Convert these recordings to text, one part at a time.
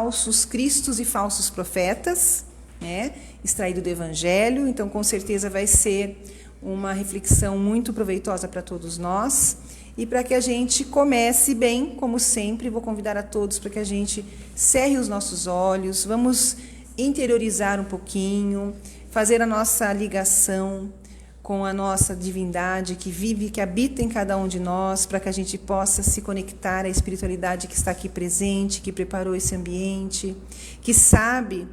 falsos cristos e falsos profetas, né? Extraído do Evangelho. Então, com certeza vai ser uma reflexão muito proveitosa para todos nós. E para que a gente comece bem, como sempre, vou convidar a todos para que a gente cerre os nossos olhos, vamos interiorizar um pouquinho, fazer a nossa ligação com a nossa divindade que vive, que habita em cada um de nós, para que a gente possa se conectar à espiritualidade que está aqui presente, que preparou esse ambiente, que sabe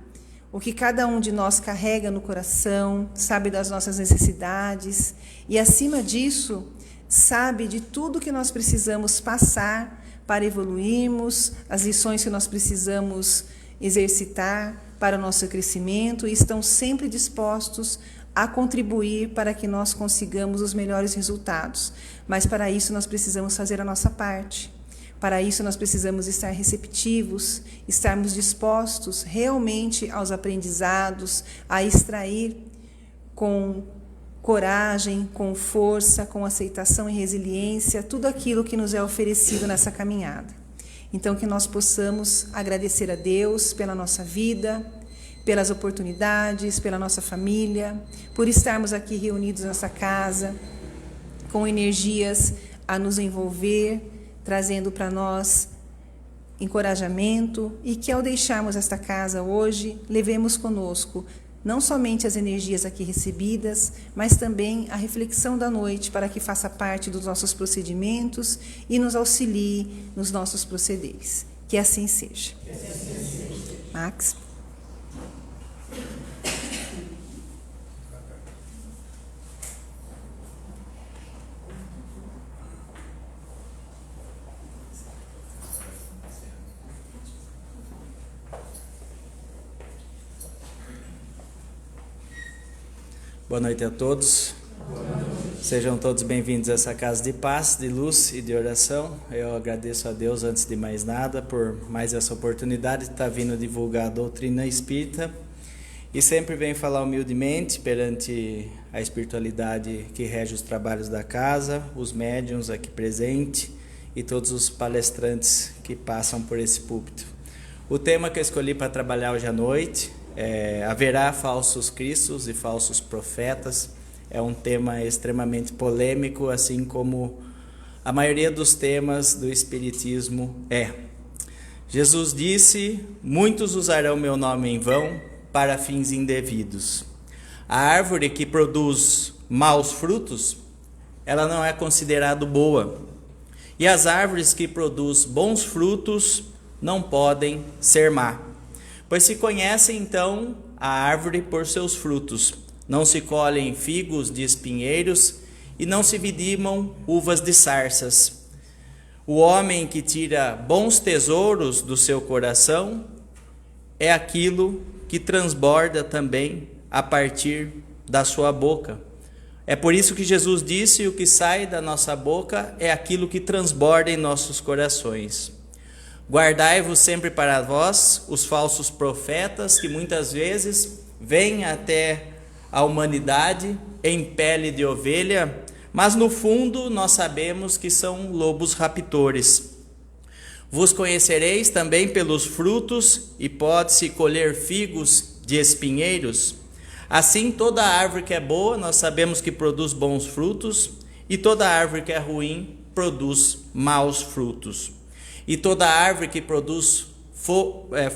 o que cada um de nós carrega no coração, sabe das nossas necessidades e, acima disso, sabe de tudo que nós precisamos passar para evoluirmos, as lições que nós precisamos exercitar para o nosso crescimento, e estão sempre dispostos a contribuir para que nós consigamos os melhores resultados. Mas para isso nós precisamos fazer a nossa parte. Para isso nós precisamos estar receptivos, estarmos dispostos realmente aos aprendizados, a extrair com coragem, com força, com aceitação e resiliência, tudo aquilo que nos é oferecido nessa caminhada. Então, que nós possamos agradecer a Deus pela nossa vida, pelas oportunidades, pela nossa família, por estarmos aqui reunidos nessa casa, com energias a nos envolver, trazendo para nós encorajamento, e que ao deixarmos esta casa hoje, levemos conosco não somente as energias aqui recebidas, mas também a reflexão da noite, para que faça parte dos nossos procedimentos e nos auxilie nos nossos procederes. Que assim seja. Max. Boa noite a todos. Sejam todos bem-vindos a essa casa de paz, de luz e de oração. Eu agradeço a Deus, antes de mais nada, por mais essa oportunidade de estar vindo divulgar a doutrina espírita. E sempre venho falar humildemente perante a espiritualidade que rege os trabalhos da casa, os médiuns aqui presentes e todos os palestrantes que passam por esse púlpito. O tema que eu escolhi para trabalhar hoje à noite haverá falsos cristos e falsos profetas. É um tema extremamente polêmico, assim como a maioria dos temas do Espiritismo é. Jesus disse: muitos usarão meu nome em vão para fins indevidos. A árvore que produz maus frutos, ela não é considerada boa. E as árvores que produzem bons frutos não podem ser má. Pois se conhecem então a árvore por seus frutos. Não se colhem figos de espinheiros e não se vidimam uvas de sarças. O homem que tira bons tesouros do seu coração é aquilo que transborda também a partir da sua boca. É por isso que Jesus disse: o que sai da nossa boca é aquilo que transborda em nossos corações. Guardai-vos sempre para vós os falsos profetas, que muitas vezes vêm até a humanidade em pele de ovelha, mas no fundo nós sabemos que são lobos raptores. Vos conhecereis também pelos frutos, e pode-se colher figos de espinheiros. Assim, toda árvore que é boa, nós sabemos que produz bons frutos, e toda árvore que é ruim produz maus frutos. E toda árvore que produz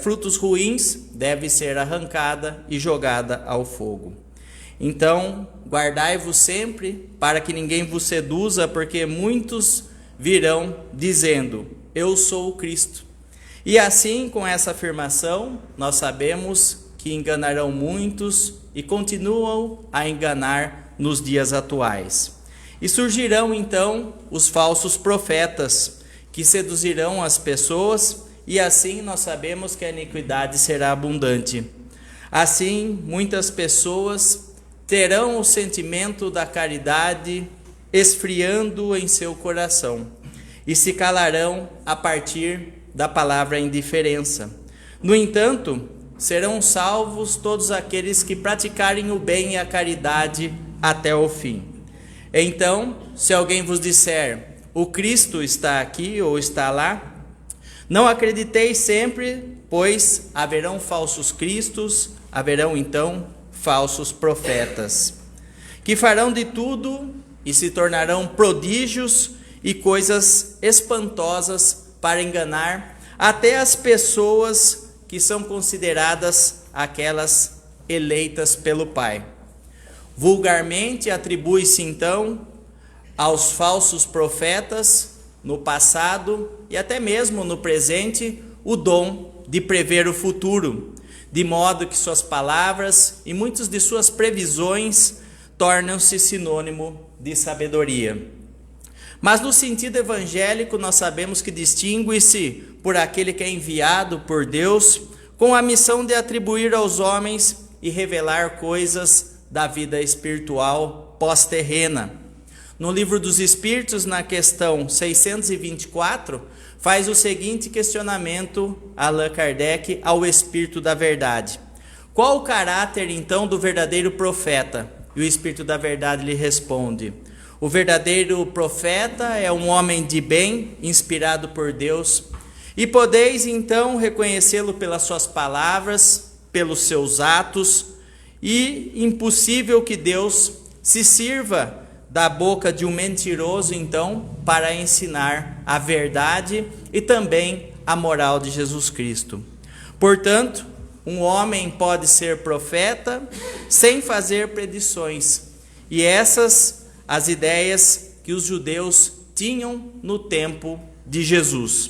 frutos ruins deve ser arrancada e jogada ao fogo. Então, guardai-vos sempre para que ninguém vos seduza, porque muitos virão dizendo: eu sou o Cristo. E assim, com essa afirmação, nós sabemos que enganarão muitos e continuam a enganar nos dias atuais. E surgirão então os falsos profetas, que seduzirão as pessoas, e assim nós sabemos que a iniquidade será abundante. Assim, muitas pessoas terão o sentimento da caridade esfriando em seu coração e se calarão a partir da palavra indiferença. No entanto, serão salvos todos aqueles que praticarem o bem e a caridade até o fim. Então, se alguém vos disser: o Cristo está aqui ou está lá, não acrediteis sempre, pois haverão falsos cristos, haverão então falsos profetas, que farão de tudo e se tornarão prodígios e coisas espantosas para enganar até as pessoas que são consideradas aquelas eleitas pelo Pai. Vulgarmente atribui-se então aos falsos profetas no passado e até mesmo no presente o dom de prever o futuro, de modo que suas palavras e muitas de suas previsões tornam-se sinônimo de sabedoria. Mas no sentido evangélico nós sabemos que distingue-se por aquele que é enviado por Deus com a missão de atribuir aos homens e revelar coisas da vida espiritual pós-terrena. No Livro dos Espíritos, na questão 624, faz o seguinte questionamento Allan Kardec ao Espírito da Verdade: qual o caráter então do verdadeiro profeta? E o Espírito da Verdade lhe responde: o verdadeiro profeta é um homem de bem, inspirado por Deus, e podeis então reconhecê-lo pelas suas palavras, pelos seus atos, e impossível que Deus se sirva da boca de um mentiroso, então, para ensinar a verdade e também a moral de Jesus Cristo. Portanto, um homem pode ser profeta sem fazer predições, e essas as ideias que os judeus tinham no tempo de Jesus.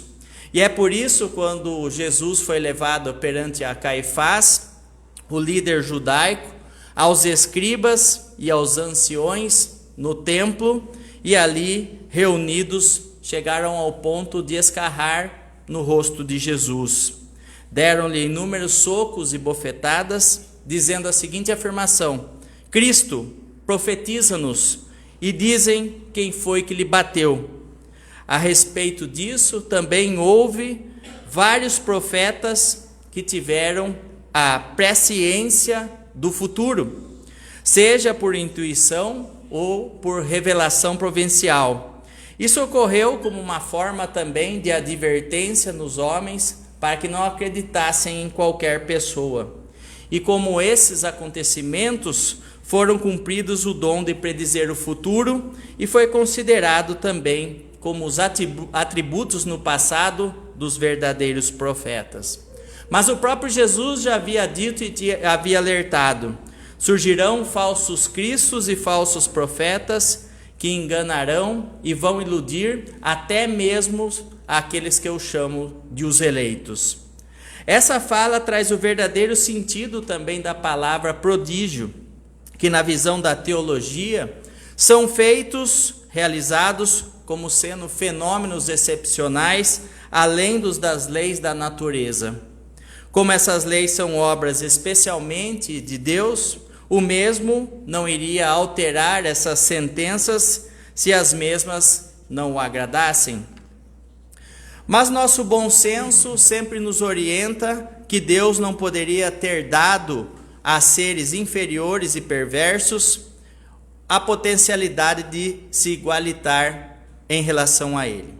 E é por isso, quando Jesus foi levado perante a Caifás, o líder judaico, aos escribas e aos anciões no templo, e ali reunidos chegaram ao ponto de escarrar no rosto de Jesus. Deram-lhe inúmeros socos e bofetadas, dizendo a seguinte afirmação: Cristo, profetiza-nos, e dizem quem foi que lhe bateu. A respeito disso, também houve vários profetas que tiveram a presciência do futuro, seja por intuição ou por revelação providencial. Isso ocorreu como uma forma também de advertência nos homens para que não acreditassem em qualquer pessoa. E como esses acontecimentos foram cumpridos o dom de predizer o futuro, e foi considerado também como os atributos no passado dos verdadeiros profetas. Mas o próprio Jesus já havia dito e havia alertado: surgirão falsos cristos e falsos profetas que enganarão e vão iludir até mesmo aqueles que eu chamo de os eleitos. Essa fala traz o verdadeiro sentido também da palavra prodígio, que na visão da teologia são feitos, realizados como sendo fenômenos excepcionais, além das leis da natureza. Como essas leis são obras especialmente de Deus, o mesmo não iria alterar essas sentenças se as mesmas não o agradassem. Mas nosso bom senso sempre nos orienta que Deus não poderia ter dado a seres inferiores e perversos a potencialidade de se igualitar em relação a Ele.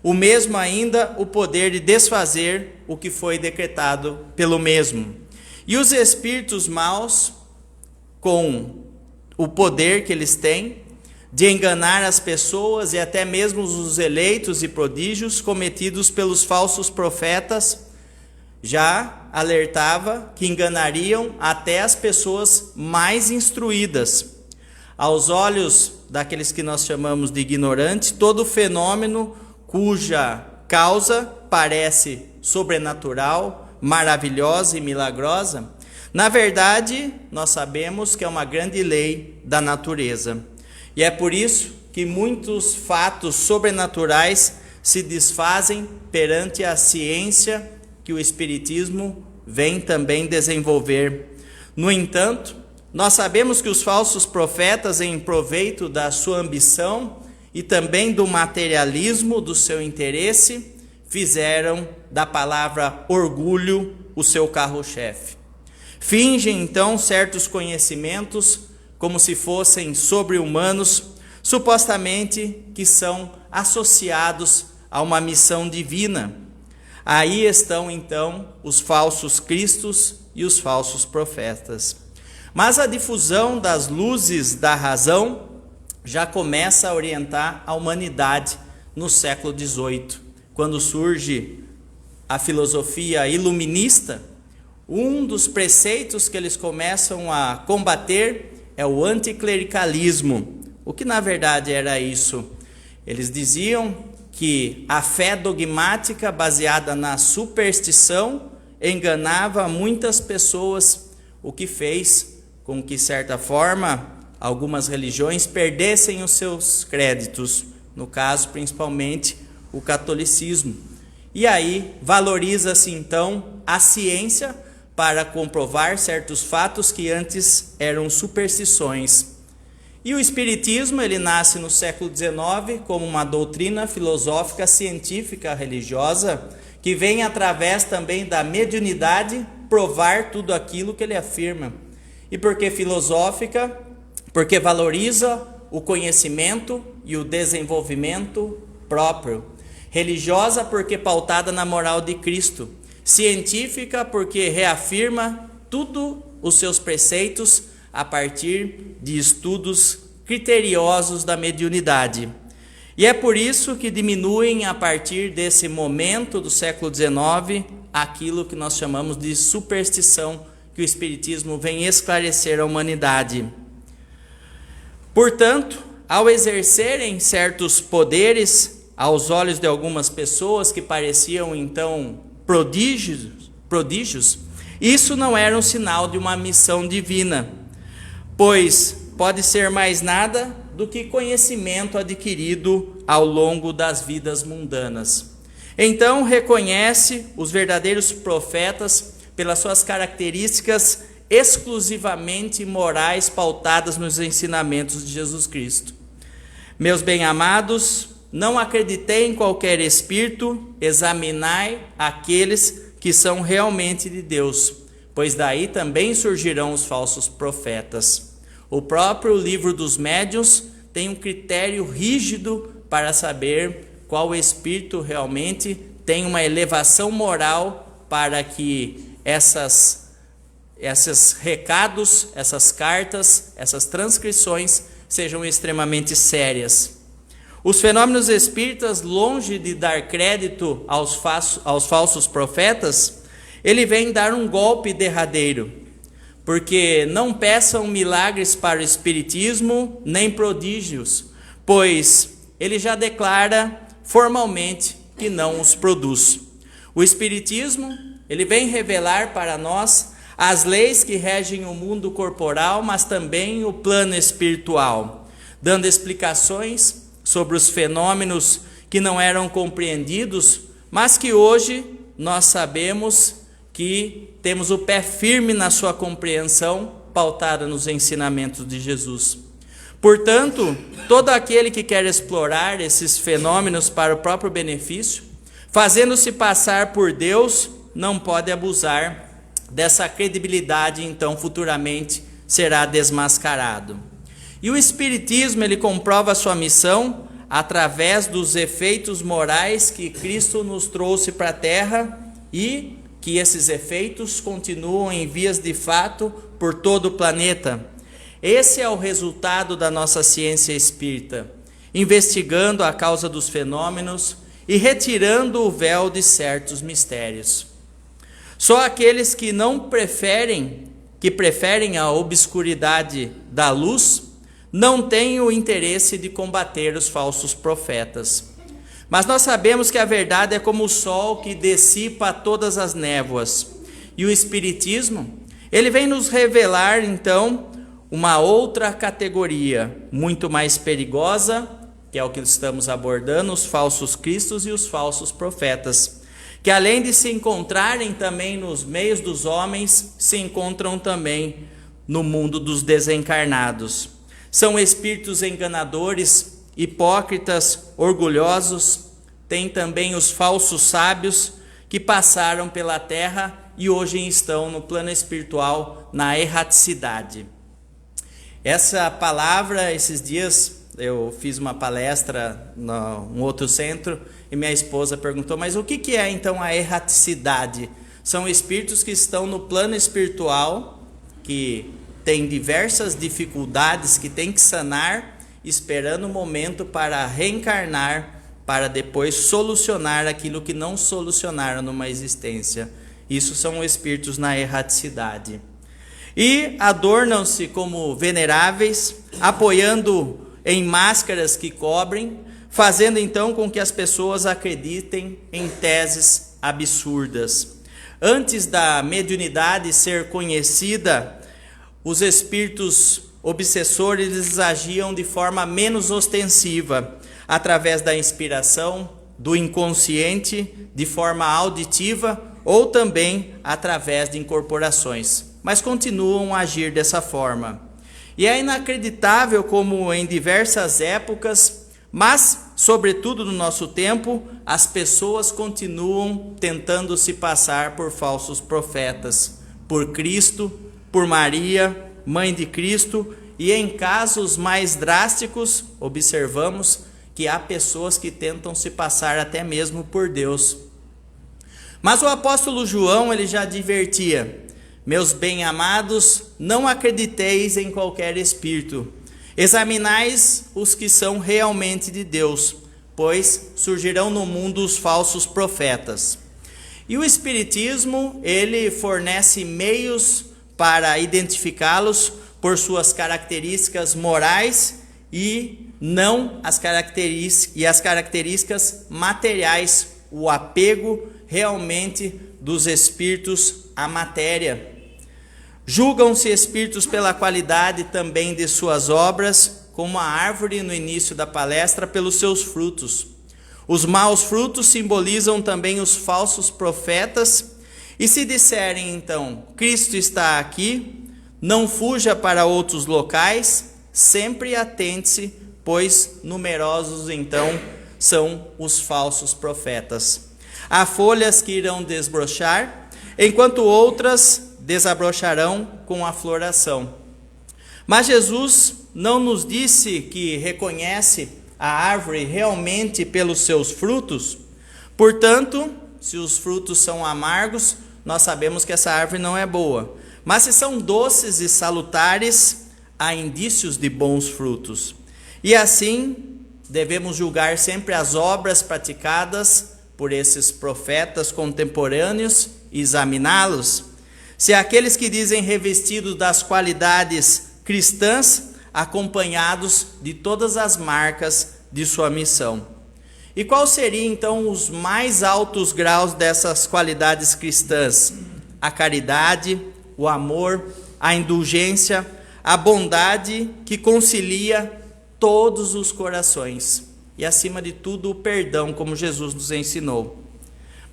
O mesmo ainda o poder de desfazer o que foi decretado pelo mesmo. E os espíritos maus, com o poder que eles têm de enganar as pessoas e até mesmo os eleitos e prodígios cometidos pelos falsos profetas, já alertava que enganariam até as pessoas mais instruídas. Aos olhos daqueles que nós chamamos de ignorantes, todo fenômeno cuja causa parece sobrenatural, maravilhosa e milagrosa, na verdade, nós sabemos que é uma grande lei da natureza. E é por isso que muitos fatos sobrenaturais se desfazem perante a ciência que o Espiritismo vem também desenvolver. No entanto, nós sabemos que os falsos profetas, em proveito da sua ambição e também do materialismo do seu interesse, fizeram da palavra orgulho o seu carro-chefe. Fingem então certos conhecimentos como se fossem sobre-humanos, supostamente que são associados a uma missão divina. Aí estão então os falsos cristos e os falsos profetas. Mas a difusão das luzes da razão já começa a orientar a humanidade no século XVIII, quando surge a filosofia iluminista. Um dos preceitos que eles começam a combater é o anticlericalismo. O que na verdade era isso? Eles diziam que a fé dogmática baseada na superstição enganava muitas pessoas, o que fez com que, de certa forma, algumas religiões perdessem os seus créditos, no caso principalmente o catolicismo. E aí valoriza-se então a ciência para comprovar certos fatos que antes eram superstições. E o espiritismo, ele nasce no século XIX como uma doutrina filosófica, científica, religiosa, que vem através também da mediunidade provar tudo aquilo que ele afirma. E por que filosófica? Porque valoriza o conhecimento e o desenvolvimento próprio. Religiosa porque pautada na moral de Cristo. Científica porque reafirma tudo os seus preceitos a partir de estudos criteriosos da mediunidade. E é por isso que diminuem a partir desse momento do século XIX aquilo que nós chamamos de superstição, que o Espiritismo vem esclarecer à humanidade. Portanto, ao exercerem certos poderes aos olhos de algumas pessoas que pareciam então prodígios, isso não era um sinal de uma missão divina, pois pode ser mais nada do que conhecimento adquirido ao longo das vidas mundanas. Então reconhece os verdadeiros profetas pelas suas características exclusivamente morais pautadas nos ensinamentos de Jesus Cristo. Meus bem-amados, não acreditei em qualquer espírito, examinai aqueles que são realmente de Deus, pois daí também surgirão os falsos profetas. O próprio livro dos médiuns tem um critério rígido para saber qual espírito realmente tem uma elevação moral para que esses recados, essas cartas, essas transcrições sejam extremamente sérias. Os fenômenos espíritas, longe de dar crédito aos falsos profetas, ele vem dar um golpe derradeiro, porque não peçam milagres para o espiritismo, nem prodígios, pois ele já declara formalmente que não os produz. O espiritismo, ele vem revelar para nós as leis que regem o mundo corporal, mas também o plano espiritual, dando explicações sobre os fenômenos que não eram compreendidos, mas que hoje nós sabemos que temos o pé firme na sua compreensão, pautada nos ensinamentos de Jesus. Portanto, todo aquele que quer explorar esses fenômenos para o próprio benefício, fazendo-se passar por Deus, não pode abusar dessa credibilidade, então futuramente será desmascarado. E o Espiritismo, ele comprova a sua missão através dos efeitos morais que Cristo nos trouxe para a Terra e que esses efeitos continuam em vias de fato por todo o planeta. Esse é o resultado da nossa ciência espírita, investigando a causa dos fenômenos e retirando o véu de certos mistérios. Só aqueles que preferem a obscuridade da luz, não têm o interesse de combater os falsos profetas. Mas nós sabemos que a verdade é como o sol que dissipa todas as névoas. E o Espiritismo, ele vem nos revelar, então, uma outra categoria, muito mais perigosa, que é o que estamos abordando, os falsos cristos e os falsos profetas, que além de se encontrarem também nos meios dos homens, se encontram também no mundo dos desencarnados. São espíritos enganadores, hipócritas, orgulhosos. Tem também os falsos sábios que passaram pela terra e hoje estão no plano espiritual, na erraticidade. Essa palavra, esses dias eu fiz uma palestra num outro centro e minha esposa perguntou, mas o que é então a erraticidade? São espíritos que estão no plano espiritual, que têm diversas dificuldades, que têm que sanar, esperando o momento para reencarnar, para depois solucionar aquilo que não solucionaram numa existência. Isso são espíritos na erraticidade. E adornam-se como veneráveis, apoiando em máscaras que cobrem, fazendo então com que as pessoas acreditem em teses absurdas. Antes da mediunidade ser conhecida, os espíritos obsessores eles agiam de forma menos ostensiva, através da inspiração, do inconsciente, de forma auditiva ou também através de incorporações, mas continuam a agir dessa forma. E é inacreditável como em diversas épocas, mas sobretudo no nosso tempo, as pessoas continuam tentando se passar por falsos profetas, por Cristo, por Maria, mãe de Cristo, e em casos mais drásticos, observamos que há pessoas que tentam se passar até mesmo por Deus. Mas o apóstolo João, ele já advertia: meus bem-amados, não acrediteis em qualquer espírito. Examinais os que são realmente de Deus, pois surgirão no mundo os falsos profetas. E o Espiritismo, ele fornece meios para identificá-los por suas características morais e não as características materiais, o apego realmente dos espíritos à matéria. Julgam-se espíritos pela qualidade também de suas obras, como a árvore no início da palestra pelos seus frutos. Os maus frutos simbolizam também os falsos profetas. E se disserem então, Cristo está aqui, não fuja para outros locais, sempre atente-se, pois numerosos então são os falsos profetas. Há folhas que irão desbrochar, enquanto outras desabrocharão com a floração. Mas Jesus não nos disse que reconhece a árvore realmente pelos seus frutos? Portanto, se os frutos são amargos, nós sabemos que essa árvore não é boa. Mas se são doces e salutares, há indícios de bons frutos. E assim, devemos julgar sempre as obras praticadas por esses profetas contemporâneos e examiná-los. Se aqueles que dizem revestidos das qualidades cristãs, acompanhados de todas as marcas de sua missão. E qual seria então os mais altos graus dessas qualidades cristãs? A caridade, o amor, a indulgência, a bondade que concilia todos os corações. E acima de tudo o perdão, como Jesus nos ensinou.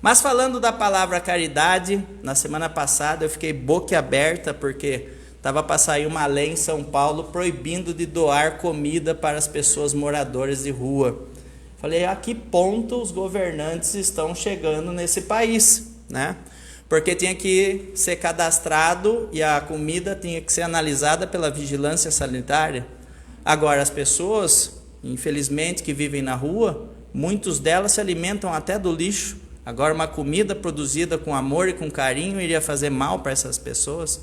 Mas falando da palavra caridade, na semana passada eu fiquei boquiaberta porque estava para sair uma lei em São Paulo proibindo de doar comida para as pessoas moradoras de rua. Falei, a que ponto os governantes estão chegando nesse país, né? Porque tinha que ser cadastrado e a comida tinha que ser analisada pela vigilância sanitária. Agora as pessoas, infelizmente, que vivem na rua, muitos delas se alimentam até do lixo. Agora uma comida produzida com amor e com carinho iria fazer mal para essas pessoas?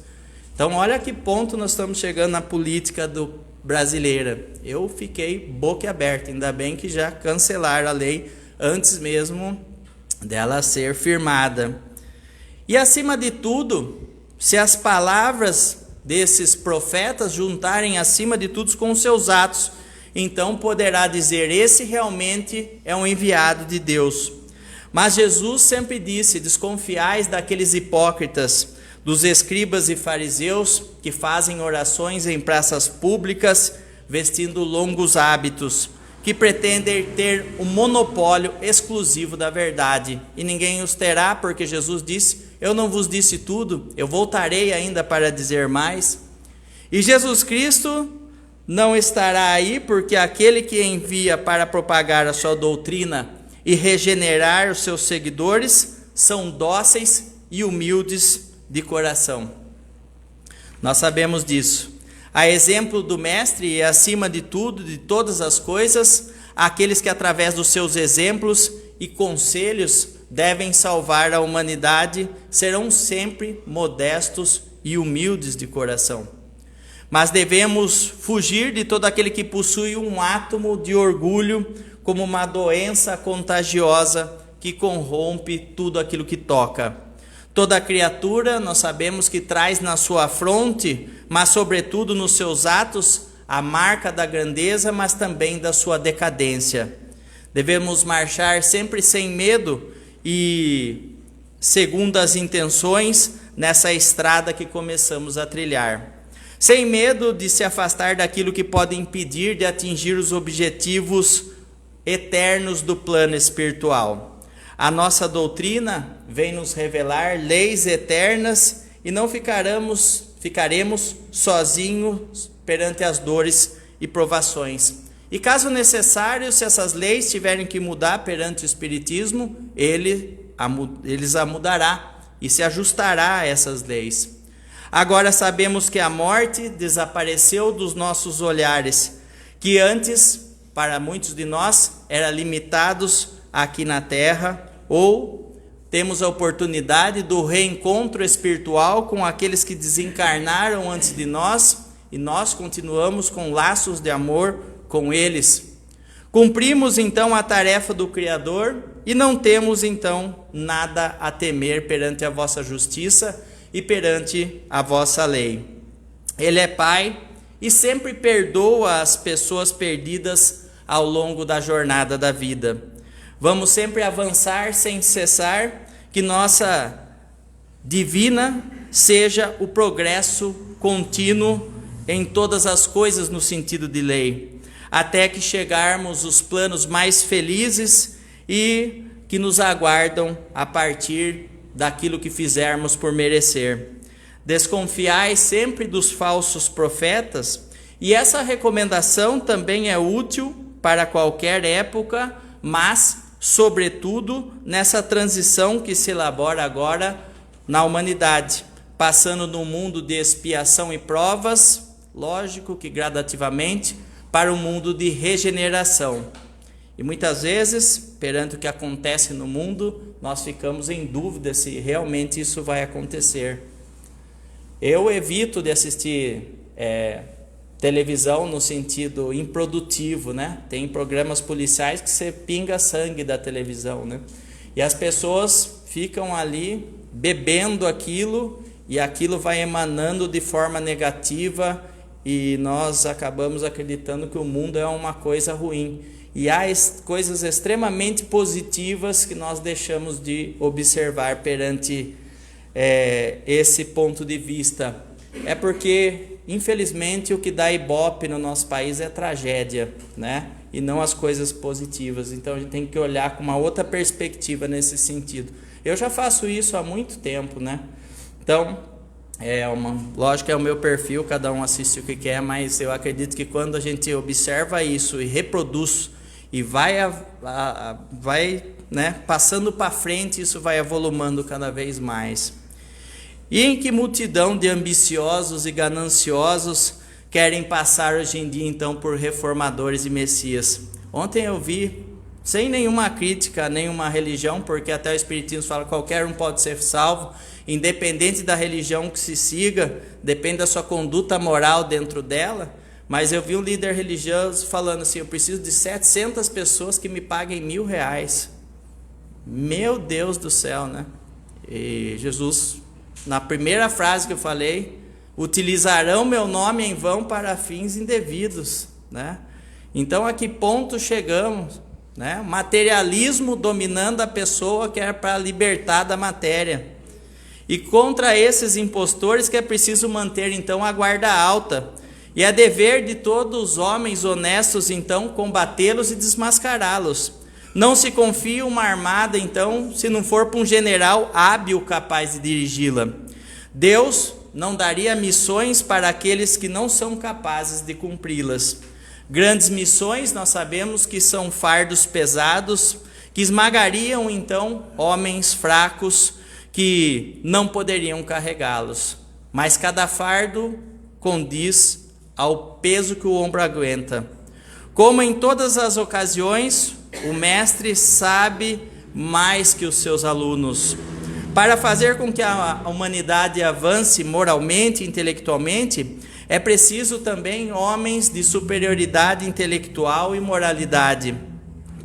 Então olha a que ponto nós estamos chegando na política brasileira. Eu fiquei boquiaberta, ainda bem que já cancelaram a lei antes mesmo dela ser firmada. E acima de tudo, se as palavras desses profetas juntarem acima de tudo com os seus atos, então poderá dizer, esse realmente é um enviado de Deus. Mas Jesus sempre disse, desconfiais daqueles hipócritas, dos escribas e fariseus que fazem orações em praças públicas, vestindo longos hábitos, que pretendem ter um monopólio exclusivo da verdade. E ninguém os terá, porque Jesus disse, eu não vos disse tudo, eu voltarei ainda para dizer mais. E Jesus Cristo não estará aí, porque aquele que envia para propagar a sua doutrina e regenerar os seus seguidores são dóceis e humildes de coração. Nós sabemos disso. A exemplo do Mestre e acima de tudo, de todas as coisas, aqueles que através dos seus exemplos e conselhos devem salvar a humanidade serão sempre modestos e humildes de coração. Mas devemos fugir de todo aquele que possui um átomo de orgulho como uma doença contagiosa que corrompe tudo aquilo que toca. Toda criatura, nós sabemos que traz na sua fronte, mas sobretudo nos seus atos, a marca da grandeza, mas também da sua decadência. Devemos marchar sempre sem medo e segundo as intenções nessa estrada que começamos a trilhar. Sem medo de se afastar daquilo que pode impedir de atingir os objetivos eternos do plano espiritual. A nossa doutrina vem nos revelar leis eternas e não ficaremos sozinhos perante as dores e provações. E caso necessário, se essas leis tiverem que mudar perante o Espiritismo, eles a mudará e se ajustará a essas leis. Agora sabemos que a morte desapareceu dos nossos olhares, que antes, para muitos de nós, eram limitados aqui na terra, ou temos a oportunidade do reencontro espiritual com aqueles que desencarnaram antes de nós, e nós continuamos com laços de amor com eles. Cumprimos então a tarefa do Criador e não temos então nada a temer perante a vossa justiça e perante a vossa lei. Ele é Pai e sempre perdoa as pessoas perdidas ao longo da jornada da vida. Vamos sempre avançar sem cessar, que nossa divina seja o progresso contínuo em todas as coisas no sentido de lei, até que chegarmos aos planos mais felizes e que nos aguardam a partir daquilo que fizermos por merecer. Desconfiai sempre dos falsos profetas, e essa recomendação também é útil para qualquer época, mas, sobretudo, nessa transição que se elabora agora na humanidade, passando num mundo de expiação e provas, lógico que gradativamente, para um mundo de regeneração. E muitas vezes, perante o que acontece no mundo, nós ficamos em dúvida se realmente isso vai acontecer. Eu evito de assistir televisão no sentido improdutivo, né? Tem programas policiais que você pinga sangue da televisão, né? E as pessoas ficam ali bebendo aquilo e aquilo vai emanando de forma negativa e nós acabamos acreditando que o mundo é uma coisa ruim. E há coisas extremamente positivas que nós deixamos de observar perante esse ponto de vista. É porque, infelizmente, o que dá ibope no nosso país é tragédia, né? E não as coisas positivas. Então a gente tem que olhar com uma outra perspectiva nesse sentido. Eu já faço isso há muito tempo, né? Então, lógico que é o meu perfil, cada um assiste o que quer, mas eu acredito que quando a gente observa isso e reproduz e vai passando para frente, isso vai avolumando cada vez mais. E em que multidão de ambiciosos e gananciosos querem passar hoje em dia então por reformadores e messias? Ontem eu vi, sem nenhuma crítica a nenhuma religião, porque até o Espiritismo fala que qualquer um pode ser salvo, independente da religião que se siga, depende da sua conduta moral dentro dela. Mas eu vi um líder religioso falando assim: eu preciso de 700 pessoas que me paguem R$1.000. Meu Deus do céu, né? E Jesus, na primeira frase que eu falei, utilizarão meu nome em vão para fins indevidos, né? Então a que ponto chegamos, né? Materialismo dominando a pessoa que é para libertar da matéria. E contra esses impostores que é preciso manter então a guarda alta. E é dever de todos os homens honestos, então, combatê-los e desmascará-los. Não se confia uma armada, então, se não for para um general hábil capaz de dirigi-la. Deus não daria missões para aqueles que não são capazes de cumpri-las. Grandes missões, nós sabemos que são fardos pesados, que esmagariam, então, homens fracos que não poderiam carregá-los. Mas cada fardo condiz ao peso que o ombro aguenta. Como em todas as ocasiões, o mestre sabe mais que os seus alunos. Para fazer com que a humanidade avance moralmente e intelectualmente, é preciso também homens de superioridade intelectual e moralidade.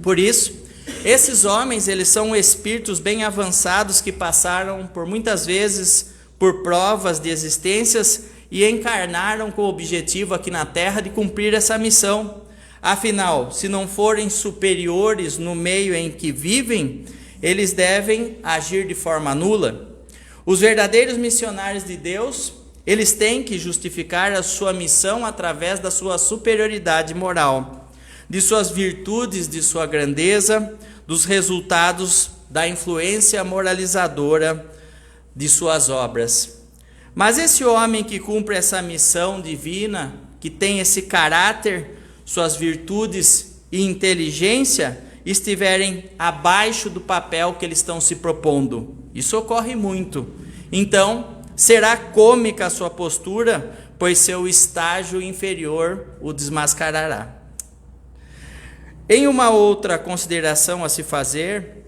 Por isso, esses homens, eles são espíritos bem avançados que passaram por muitas vezes por provas de existências e encarnaram com o objetivo aqui na Terra de cumprir essa missão. Afinal, se não forem superiores no meio em que vivem, eles devem agir de forma nula. Os verdadeiros missionários de Deus, eles têm que justificar a sua missão através da sua superioridade moral, de suas virtudes, de sua grandeza, dos resultados da influência moralizadora de suas obras. Mas esse homem que cumpre essa missão divina, que tem esse caráter, suas virtudes e inteligência estiverem abaixo do papel que eles estão se propondo. Isso ocorre muito. Então, será cômica a sua postura, pois seu estágio inferior o desmascarará. Em uma outra consideração a se fazer,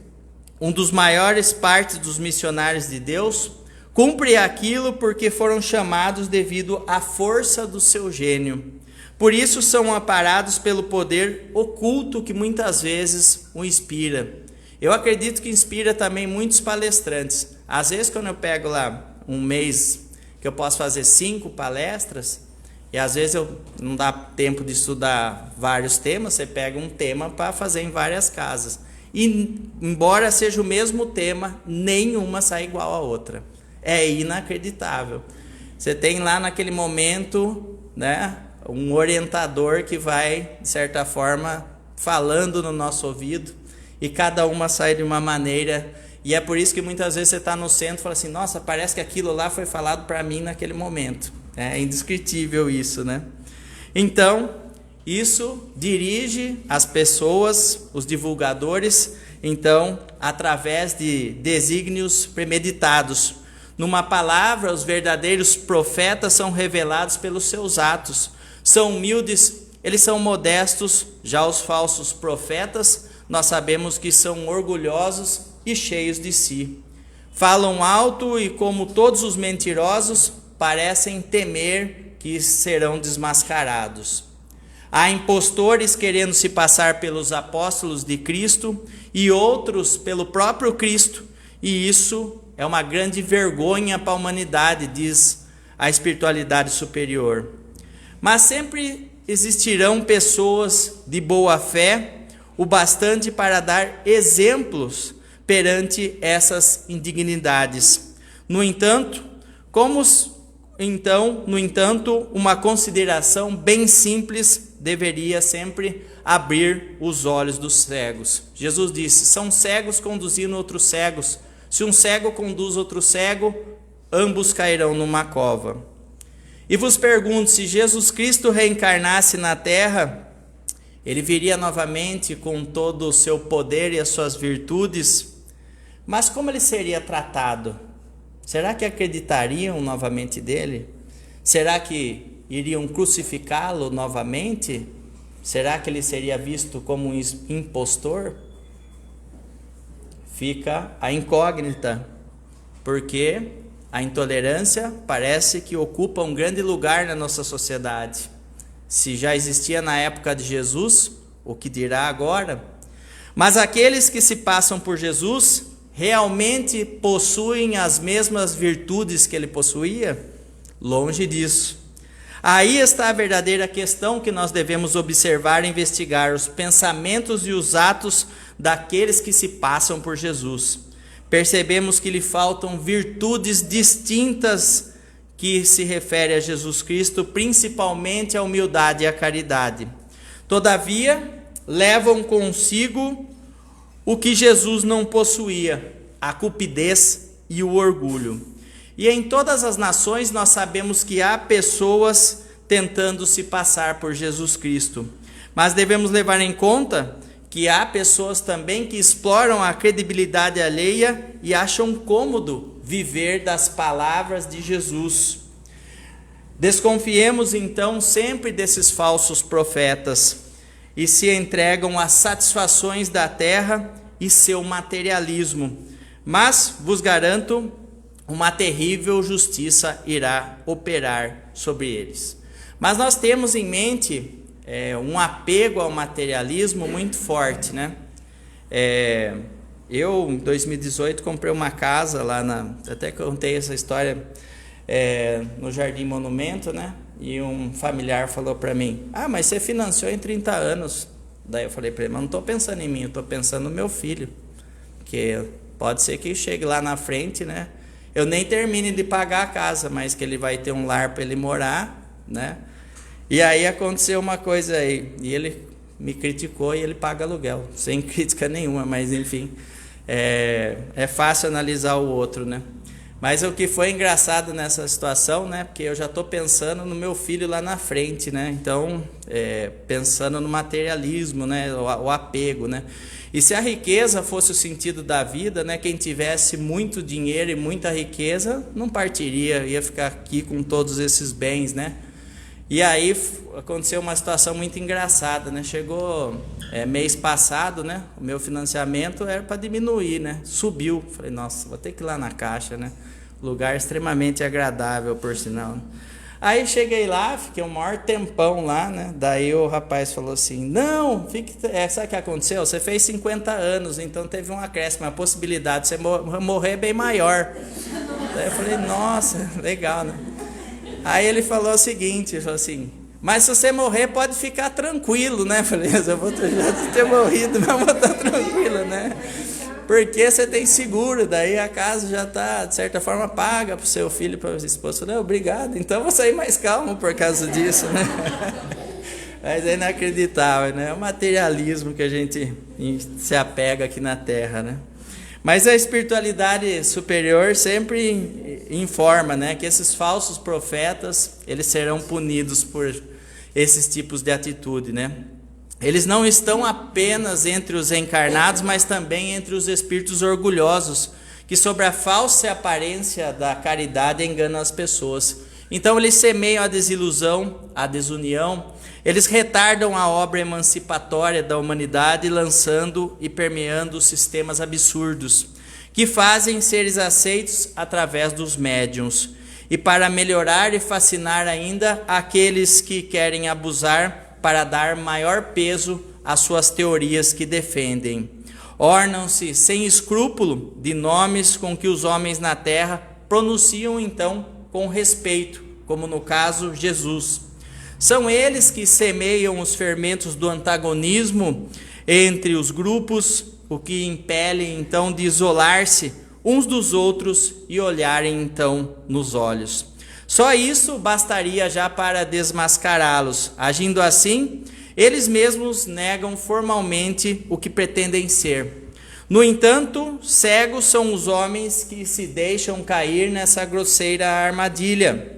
um dos maiores partes dos missionários de Deus cumpre aquilo porque foram chamados devido à força do seu gênio. Por isso são amparados pelo poder oculto que muitas vezes o inspira. Eu acredito que inspira também muitos palestrantes. Às vezes quando eu pego lá um mês que eu posso fazer 5 palestras, e às vezes não dá tempo de estudar vários temas, você pega um tema para fazer em várias casas. E embora seja o mesmo tema, nenhuma sai igual à outra. É inacreditável. Você tem lá naquele momento, né, um orientador que vai, de certa forma, falando no nosso ouvido, e cada uma sai de uma maneira, e é por isso que muitas vezes você está no centro e fala assim, nossa, parece que aquilo lá foi falado para mim naquele momento. É indescritível isso, né? Então, isso dirige as pessoas, os divulgadores, então, através de desígnios premeditados. Numa palavra, os verdadeiros profetas são revelados pelos seus atos. São humildes, eles são modestos. Já os falsos profetas, nós sabemos que são orgulhosos e cheios de si. Falam alto e, como todos os mentirosos, parecem temer que serão desmascarados. Há impostores querendo se passar pelos apóstolos de Cristo e outros pelo próprio Cristo, e isso é uma grande vergonha para a humanidade, diz a espiritualidade superior. Mas sempre existirão pessoas de boa fé, o bastante para dar exemplos perante essas indignidades. No entanto, uma consideração bem simples deveria sempre abrir os olhos dos cegos. Jesus disse, são cegos conduzindo outros cegos. Se um cego conduz outro cego, ambos cairão numa cova. E vos pergunto, se Jesus Cristo reencarnasse na terra, ele viria novamente com todo o seu poder e as suas virtudes, mas como ele seria tratado? Será que acreditariam novamente dele? Será que iriam crucificá-lo novamente? Será que ele seria visto como um impostor? Fica a incógnita, porque a intolerância parece que ocupa um grande lugar na nossa sociedade. Se já existia na época de Jesus, o que dirá agora? Mas aqueles que se passam por Jesus realmente possuem as mesmas virtudes que ele possuía? Longe disso. Aí está a verdadeira questão que nós devemos observar e investigar, os pensamentos e os atos daqueles que se passam por Jesus. Percebemos que lhe faltam virtudes distintas que se refere a Jesus Cristo, principalmente a humildade e a caridade. Todavia, levam consigo o que Jesus não possuía, a cupidez e o orgulho. E em todas as nações nós sabemos que há pessoas tentando se passar por Jesus Cristo. Mas devemos levar em conta que há pessoas também que exploram a credibilidade alheia e acham cômodo viver das palavras de Jesus. Desconfiemos então sempre desses falsos profetas e se entregam às satisfações da terra e seu materialismo. Mas vos garanto, uma terrível justiça irá operar sobre eles. Mas nós temos em mente um apego ao materialismo muito forte, né? Eu, em 2018, comprei uma casa lá até contei essa história, no Jardim Monumento, né? E um familiar falou para mim: mas você financiou em 30 anos. Daí eu falei para ele: mas não estou pensando em mim, eu estou pensando no meu filho, porque pode ser que chegue lá na frente, né? Eu nem termine de pagar a casa, mas que ele vai ter um lar para ele morar, né? E aí aconteceu uma coisa aí, e ele me criticou e ele paga aluguel, sem crítica nenhuma, mas enfim, é fácil analisar o outro, né? Mas o que foi engraçado nessa situação, né? Porque eu já estou pensando no meu filho lá na frente, né? Então, pensando no materialismo, né? O apego, né? E se a riqueza fosse o sentido da vida, né? Quem tivesse muito dinheiro e muita riqueza não partiria, ia ficar aqui com todos esses bens, né? E aí aconteceu uma situação muito engraçada, né? Chegou mês passado, né? O meu financiamento era para diminuir, né? Subiu. Falei: nossa, vou ter que ir lá na Caixa, né? Lugar extremamente agradável, por sinal, né? Aí cheguei lá, fiquei um maior tempão lá, né? Daí o rapaz falou assim: não, sabe o que aconteceu? Você fez 50 anos, então teve um acréscimo, a possibilidade de você morrer é bem maior. Daí eu falei: nossa, legal, né? Aí ele falou o seguinte, falou assim: mas se você morrer pode ficar tranquilo, né? Eu falei: eu vou já ter morrido, mas vou estar tranquilo, né? Porque você tem seguro, daí a casa já está, de certa forma, paga para o seu filho, para a esposa. Eu falei: obrigado, então vou sair mais calmo por causa disso, né? Mas é inacreditável, né? É o materialismo que a gente se apega aqui na Terra, né? Mas a espiritualidade superior sempre informa, né, que esses falsos profetas, eles serão punidos por esses tipos de atitude, né? Eles não estão apenas entre os encarnados, mas também entre os espíritos orgulhosos, que sobre a falsa aparência da caridade enganam as pessoas. Então eles semeiam a desilusão, a desunião, eles retardam a obra emancipatória da humanidade, lançando e permeando sistemas absurdos, que fazem seres aceitos através dos médiuns, e para melhorar e fascinar ainda aqueles que querem abusar para dar maior peso às suas teorias que defendem. Ornam-se sem escrúpulo de nomes com que os homens na terra pronunciam então com respeito, como no caso Jesus. São eles que semeiam os fermentos do antagonismo entre os grupos, o que impele então de isolar-se uns dos outros e olharem então nos olhos. Só isso bastaria já para desmascará-los. Agindo assim, eles mesmos negam formalmente o que pretendem ser. No entanto, cegos são os homens que se deixam cair nessa grosseira armadilha.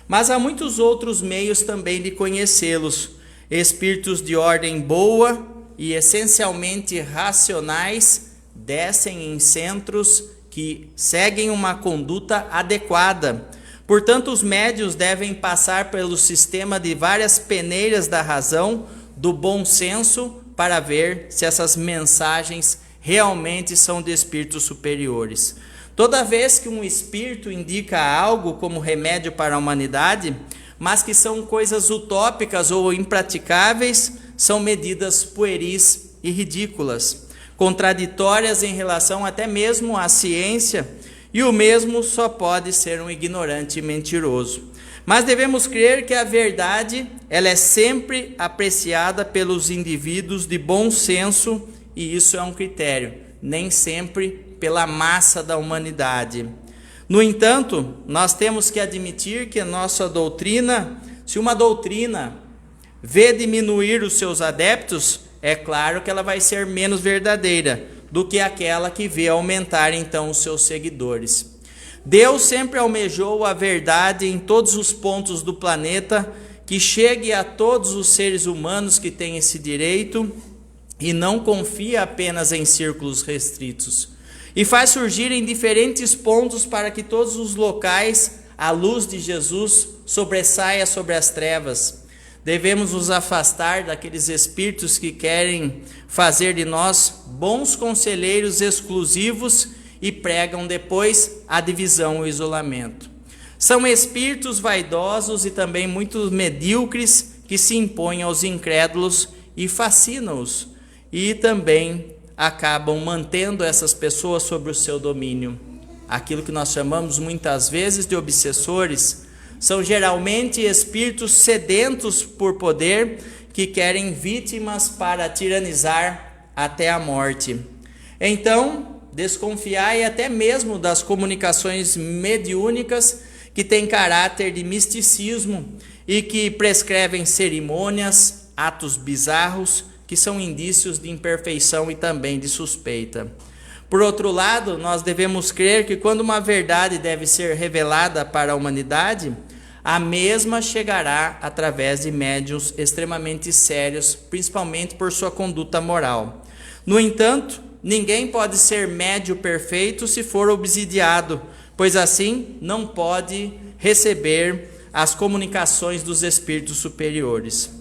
Mas há muitos outros meios também de conhecê-los. Espíritos de ordem boa e essencialmente racionais descem em centros que seguem uma conduta adequada. Portanto, os médiuns devem passar pelo sistema de várias peneiras da razão, do bom senso, para ver se essas mensagens realmente são de espíritos superiores. Toda vez que um espírito indica algo como remédio para a humanidade, mas que são coisas utópicas ou impraticáveis, são medidas pueris e ridículas, contraditórias em relação até mesmo à ciência, e o mesmo só pode ser um ignorante e mentiroso. Mas devemos crer que a verdade, ela é sempre apreciada pelos indivíduos de bom senso, e isso é um critério, nem sempre pela massa da humanidade. No entanto, nós temos que admitir que a nossa doutrina, se uma doutrina vê diminuir os seus adeptos, é claro que ela vai ser menos verdadeira do que aquela que vê aumentar então os seus seguidores. Deus sempre almejou a verdade em todos os pontos do planeta, que chegue a todos os seres humanos que têm esse direito, e não confia apenas em círculos restritos. E faz surgir em diferentes pontos para que todos os locais a luz de Jesus sobressaia sobre as trevas. Devemos nos afastar daqueles espíritos que querem fazer de nós bons conselheiros exclusivos e pregam depois a divisão e o isolamento. São espíritos vaidosos e também muito medíocres que se impõem aos incrédulos e fascinam-os, e também acabam mantendo essas pessoas sob o seu domínio. Aquilo que nós chamamos muitas vezes de obsessores são geralmente espíritos sedentos por poder que querem vítimas para tiranizar até a morte. Então, desconfiai até mesmo das comunicações mediúnicas que têm caráter de misticismo e que prescrevem cerimônias, atos bizarros, que são indícios de imperfeição e também de suspeita. Por outro lado, nós devemos crer que quando uma verdade deve ser revelada para a humanidade, a mesma chegará através de médiuns extremamente sérios, principalmente por sua conduta moral. No entanto, ninguém pode ser médium perfeito se for obsidiado, pois assim não pode receber as comunicações dos espíritos superiores.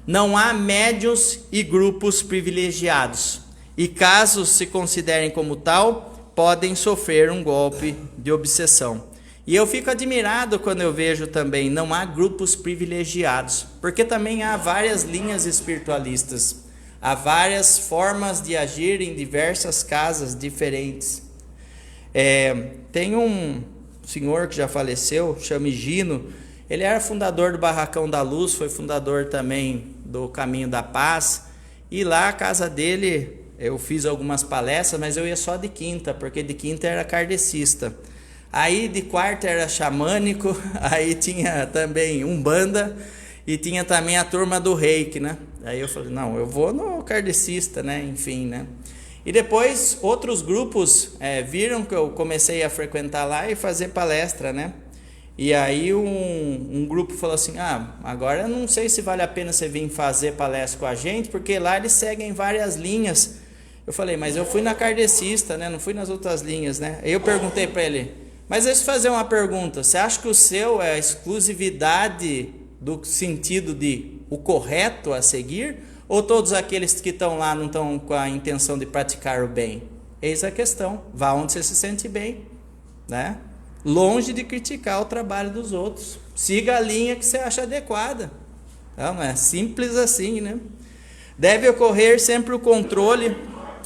Não há médiuns e grupos privilegiados, e caso se considerem como tal, podem sofrer um golpe de obsessão. E eu fico admirado quando eu vejo também, não há grupos privilegiados, porque também há várias linhas espiritualistas, há várias formas de agir em diversas casas diferentes. Tem um senhor que já faleceu, chama Gino, ele era fundador do Barracão da Luz, foi fundador também do Caminho da Paz, e lá a casa dele, eu fiz algumas palestras, mas eu ia só de quinta, porque de quinta era kardecista. Aí de quarta era xamânico, aí tinha também umbanda e tinha também a turma do reiki, né? Aí eu falei, não, eu vou no kardecista, né? Enfim, né? E depois outros grupos viram que eu comecei a frequentar lá e fazer palestra, né? E aí um grupo falou assim, agora eu não sei se vale a pena você vir fazer palestra com a gente, porque lá eles seguem várias linhas. Eu falei, mas eu fui na kardecista, né? Não fui nas outras linhas, né? Aí eu perguntei para ele, mas deixa eu fazer uma pergunta, você acha que o seu é a exclusividade do sentido de o correto a seguir? Ou todos aqueles que estão lá não estão com a intenção de praticar o bem? Eis a questão, vá onde você se sente bem, né? Longe de criticar o trabalho dos outros, siga a linha que você acha adequada. Não é simples assim, né? Deve ocorrer sempre o controle,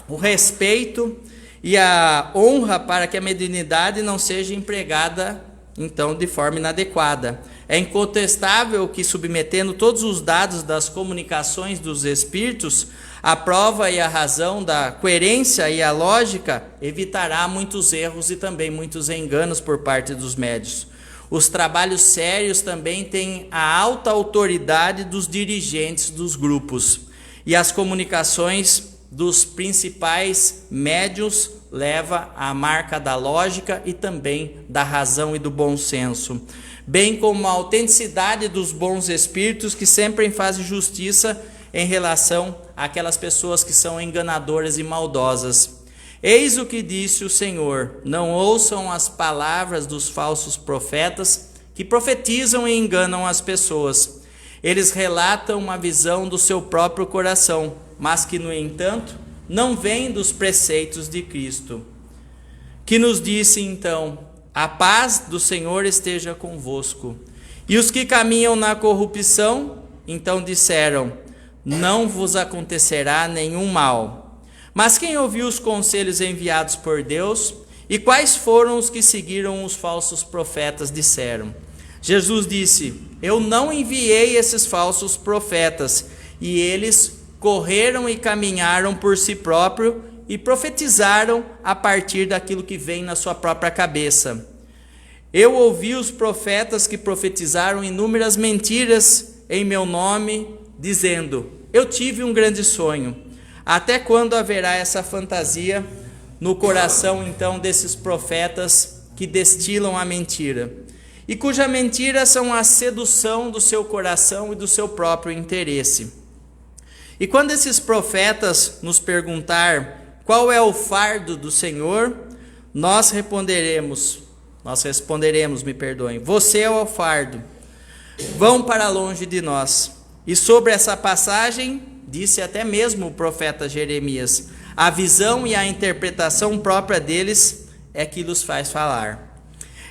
o respeito e a honra para que a mediunidade não seja empregada, então, de forma inadequada. É incontestável que, submetendo todos os dados das comunicações dos espíritos, a prova e a razão da coerência e a lógica evitará muitos erros e também muitos enganos por parte dos médiuns. Os trabalhos sérios também têm a alta autoridade dos dirigentes dos grupos. E as comunicações dos principais médiuns leva a marca da lógica e também da razão e do bom senso, bem como a autenticidade dos bons espíritos que sempre fazem justiça em relação àquelas pessoas que são enganadoras e maldosas. Eis o que disse o Senhor: não ouçam as palavras dos falsos profetas que profetizam e enganam as pessoas. Eles relatam uma visão do seu próprio coração, mas que, no entanto, não vem dos preceitos de Cristo. Que nos disse então: a paz do Senhor esteja convosco. E os que caminham na corrupção, então disseram: não vos acontecerá nenhum mal. Mas quem ouviu os conselhos enviados por Deus, e quais foram os que seguiram os falsos profetas, disseram. Jesus disse: eu não enviei esses falsos profetas, e eles correram e caminharam por si próprios e profetizaram a partir daquilo que vem na sua própria cabeça. Eu ouvi os profetas que profetizaram inúmeras mentiras em meu nome, dizendo: eu tive um grande sonho. Até quando haverá essa fantasia no coração, então, desses profetas que destilam a mentira? E cuja mentira são a sedução do seu coração e do seu próprio interesse. E quando esses profetas nos perguntar qual é o fardo do Senhor, nós responderemos, você é o fardo. vão para longe de nós. E sobre essa passagem, disse até mesmo o profeta Jeremias, a visão e a interpretação própria deles é que os faz falar.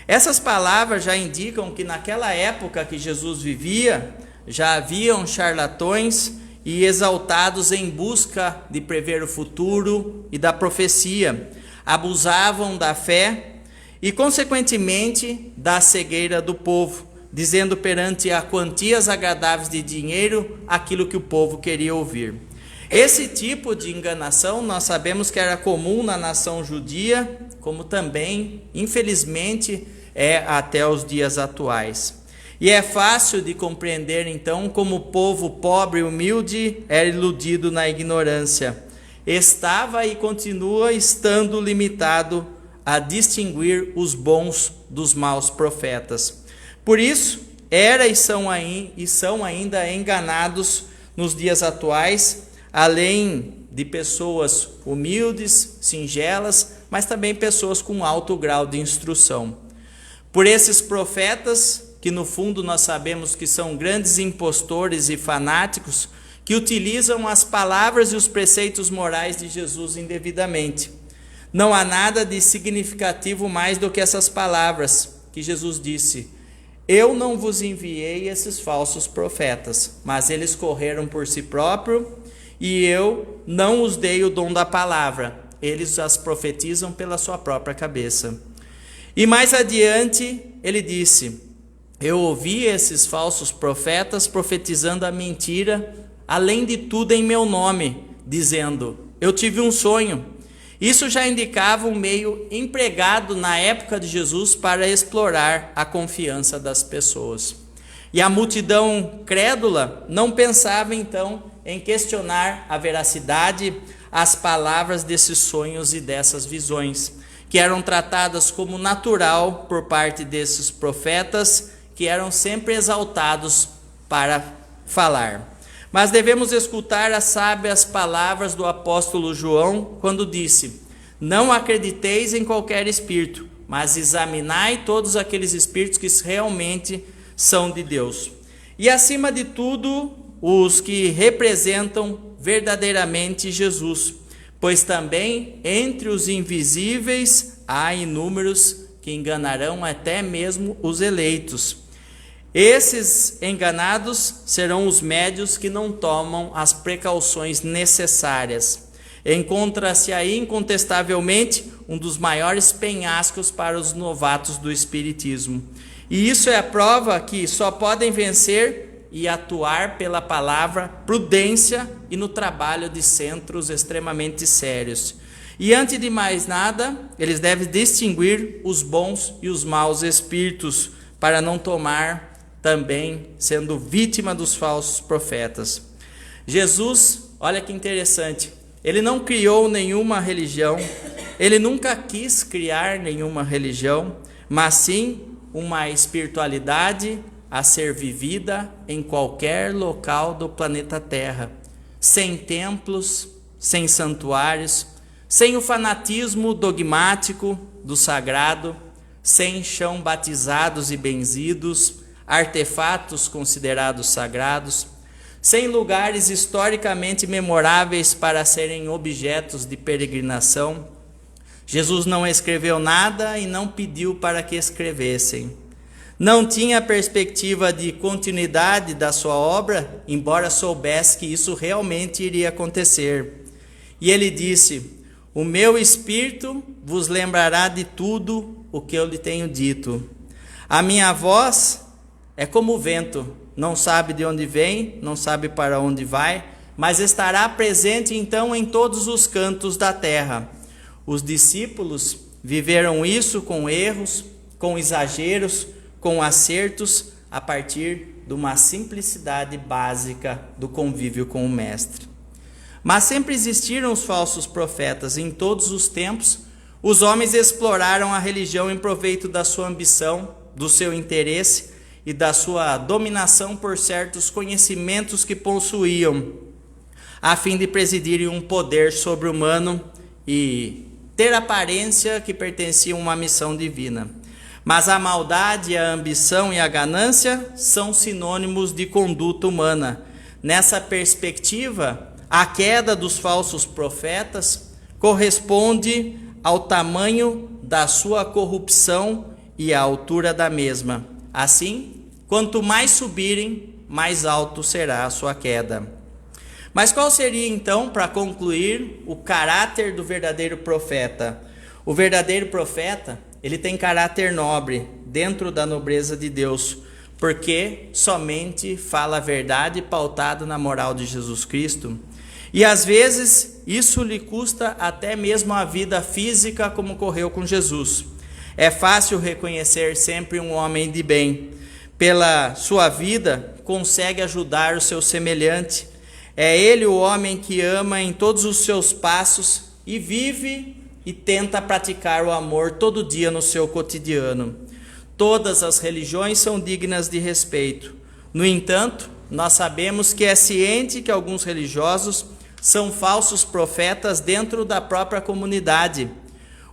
Essas palavras já indicam que naquela época que Jesus vivia, já haviam charlatões e exaltados em busca de prever o futuro e da profecia, abusavam da fé e, consequentemente, da cegueira do povo, dizendo perante a quantias agradáveis de dinheiro aquilo que o povo queria ouvir. Esse tipo de enganação nós sabemos que era comum na nação judia, como também, infelizmente, é até os dias atuais. E é fácil de compreender, então, como o povo pobre e humilde era iludido na ignorância. Estava e continua estando limitado a distinguir os bons dos maus profetas. Por isso, era e são ainda enganados nos dias atuais, além de pessoas humildes, singelas, mas também pessoas com alto grau de instrução. Por esses profetas, que no fundo nós sabemos que são grandes impostores e fanáticos, que utilizam as palavras e os preceitos morais de Jesus indevidamente. Não há nada de significativo mais do que essas palavras que Jesus disse: eu não vos enviei esses falsos profetas, mas eles correram por si próprios, e eu não os dei o dom da palavra, eles as profetizam pela sua própria cabeça. E mais adiante ele disse: eu ouvi esses falsos profetas profetizando a mentira, além de tudo em meu nome, dizendo: eu tive um sonho. Isso já indicava um meio empregado na época de Jesus para explorar a confiança das pessoas. E a multidão crédula não pensava então em questionar a veracidade, as palavras desses sonhos e dessas visões, que eram tratadas como natural por parte desses profetas, que eram sempre exaltados para falar. Mas devemos escutar as sábias palavras do apóstolo João, quando disse: não acrediteis em qualquer espírito, mas examinai todos aqueles espíritos que realmente são de Deus. E acima de tudo, os que representam verdadeiramente Jesus, pois também entre os invisíveis há inúmeros que enganarão até mesmo os eleitos. Esses enganados serão os médios que não tomam as precauções necessárias. Encontra-se aí incontestavelmente um dos maiores penhascos para os novatos do espiritismo. E isso é a prova que só podem vencer e atuar pela palavra prudência e no trabalho de centros extremamente sérios. E antes de mais nada, eles devem distinguir os bons e os maus espíritos, para não tomar também sendo vítima dos falsos profetas. Jesus, olha que interessante, ele não criou nenhuma religião, ele nunca quis criar nenhuma religião, mas sim uma espiritualidade a ser vivida em qualquer local do planeta Terra, sem templos, sem santuários, sem o fanatismo dogmático do sagrado, sem chão batizados e benzidos, artefatos considerados sagrados, sem lugares historicamente memoráveis para serem objetos de peregrinação. Jesus não escreveu nada e não pediu para que escrevessem. Não tinha perspectiva de continuidade da sua obra, embora soubesse que isso realmente iria acontecer. E ele disse: o meu espírito vos lembrará de tudo o que eu lhe tenho dito. A minha voz é como o vento, não sabe de onde vem, não sabe para onde vai, mas estará presente então em todos os cantos da terra. Os discípulos viveram isso com erros, com exageros, com acertos, a partir de uma simplicidade básica do convívio com o Mestre. Mas sempre existiram os falsos profetas. Em todos os tempos, os homens exploraram a religião em proveito da sua ambição, do seu interesse e da sua dominação por certos conhecimentos que possuíam, a fim de presidirem um poder sobre-humano e ter aparência que pertenciam a uma missão divina. Mas a maldade, a ambição e a ganância são sinônimos de conduta humana. Nessa perspectiva, a queda dos falsos profetas corresponde ao tamanho da sua corrupção e à altura da mesma. Assim, quanto mais subirem, mais alto será a sua queda. Mas qual seria então, para concluir, o caráter do verdadeiro profeta? O verdadeiro profeta, ele tem caráter nobre, dentro da nobreza de Deus, porque somente fala a verdade pautado na moral de Jesus Cristo. E às vezes isso lhe custa até mesmo a vida física, como ocorreu com Jesus. É fácil reconhecer sempre um homem de bem. Pela sua vida, consegue ajudar o seu semelhante. É ele o homem que ama em todos os seus passos e vive e tenta praticar o amor todo dia no seu cotidiano. Todas as religiões são dignas de respeito. No entanto, nós sabemos que é ciente que alguns religiosos são falsos profetas dentro da própria comunidade.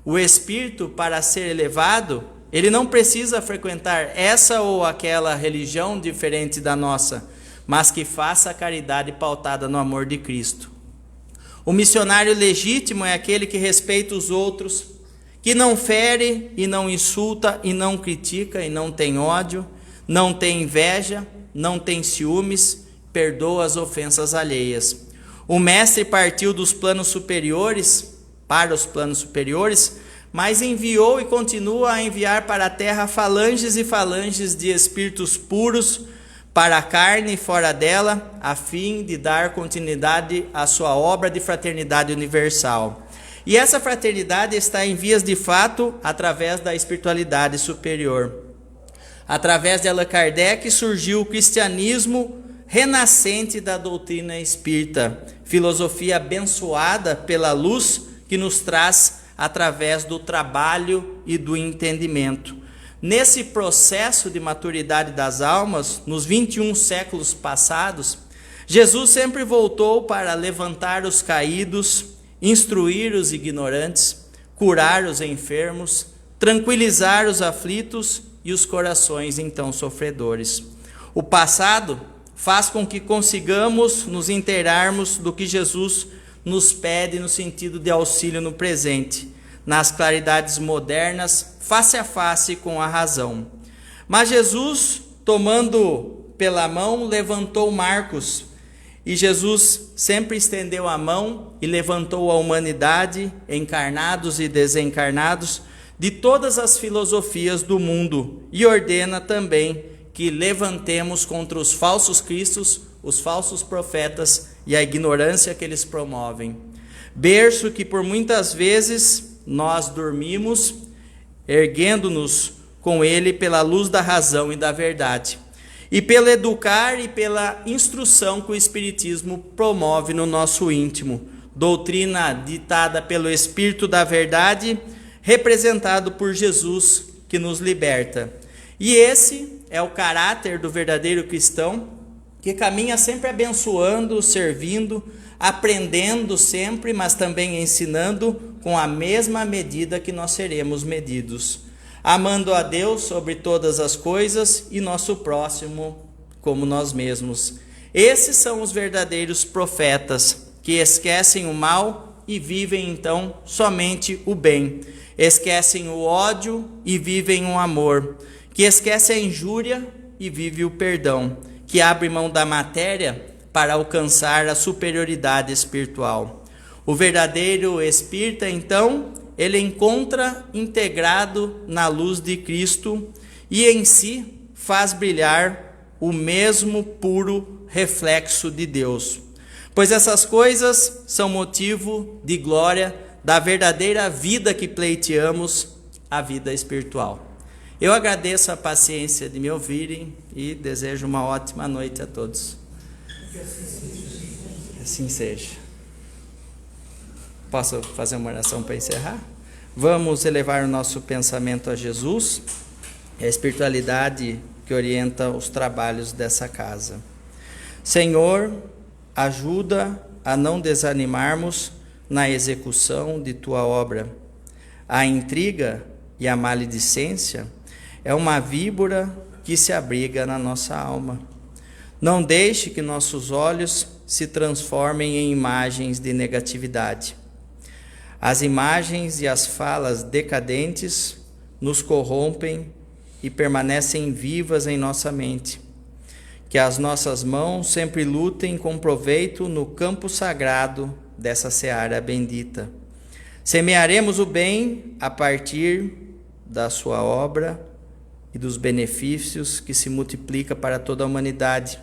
O espírito, para ser elevado, ele não precisa frequentar essa ou aquela religião diferente da nossa, mas que faça a caridade pautada no amor de Cristo. O missionário legítimo é aquele que respeita os outros, que não fere e não insulta e não critica e não tem ódio, não tem inveja, não tem ciúmes, perdoa as ofensas alheias. O mestre partiu dos planos superiores para os planos superiores, mas enviou e continua a enviar para a terra falanges e falanges de espíritos puros para a carne e fora dela, a fim de dar continuidade à sua obra de fraternidade universal. E essa fraternidade está em vias de fato através da espiritualidade superior. Através de Allan Kardec surgiu o cristianismo renascente da doutrina espírita, filosofia abençoada pela luz que nos traz através do trabalho e do entendimento. Nesse processo de maturidade das almas, nos 21 séculos passados, Jesus sempre voltou para levantar os caídos, instruir os ignorantes, curar os enfermos, tranquilizar os aflitos e os corações então sofredores. O passado faz com que consigamos nos inteirarmos do que Jesus nos pede no sentido de auxílio no presente, nas claridades modernas, face a face com a razão. Mas Jesus, tomando pela mão, levantou Marcos, e Jesus sempre estendeu a mão e levantou a humanidade, encarnados e desencarnados, de todas as filosofias do mundo, e ordena também que levantemos contra os falsos cristos, os falsos profetas e a ignorância que eles promovem. Berço que por muitas vezes nós dormimos, erguendo-nos com ele pela luz da razão e da verdade, e pelo educar e pela instrução que o Espiritismo promove no nosso íntimo, doutrina ditada pelo Espírito da verdade, representado por Jesus, que nos liberta. E esse é o caráter do verdadeiro cristão, que caminha sempre abençoando, servindo, aprendendo sempre, mas também ensinando com a mesma medida que nós seremos medidos, amando a Deus sobre todas as coisas e nosso próximo como nós mesmos. Esses são os verdadeiros profetas, que esquecem o mal e vivem então somente o bem, esquecem o ódio e vivem o amor, que esquecem a injúria e vivem o perdão, que abre mão da matéria para alcançar a superioridade espiritual. O verdadeiro espírita, então, ele encontra integrado na luz de Cristo e em si faz brilhar o mesmo puro reflexo de Deus. Pois essas coisas são motivo de glória da verdadeira vida que pleiteamos, a vida espiritual. Eu agradeço a paciência de me ouvirem e desejo uma ótima noite a todos. Que assim seja. Posso fazer uma oração para encerrar? Vamos elevar o nosso pensamento a Jesus, a espiritualidade que orienta os trabalhos dessa casa. Senhor, ajuda a não desanimarmos na execução de Tua obra. A intriga e a maledicência, é uma víbora que se abriga na nossa alma. Não deixe que nossos olhos se transformem em imagens de negatividade. As imagens e as falas decadentes nos corrompem e permanecem vivas em nossa mente. Que as nossas mãos sempre lutem com proveito no campo sagrado dessa seara bendita. Semearemos o bem a partir da sua obra e dos benefícios que se multiplica para toda a humanidade.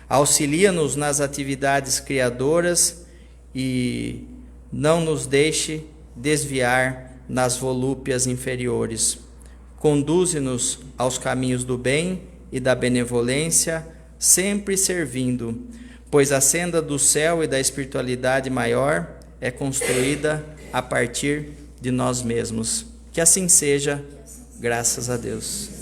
Auxilia-nos nas atividades criadoras e não nos deixe desviar nas volúpias inferiores. Conduze-nos aos caminhos do bem e da benevolência, sempre servindo, pois a senda do céu e da espiritualidade maior é construída a partir de nós mesmos. Que assim seja, graças a Deus.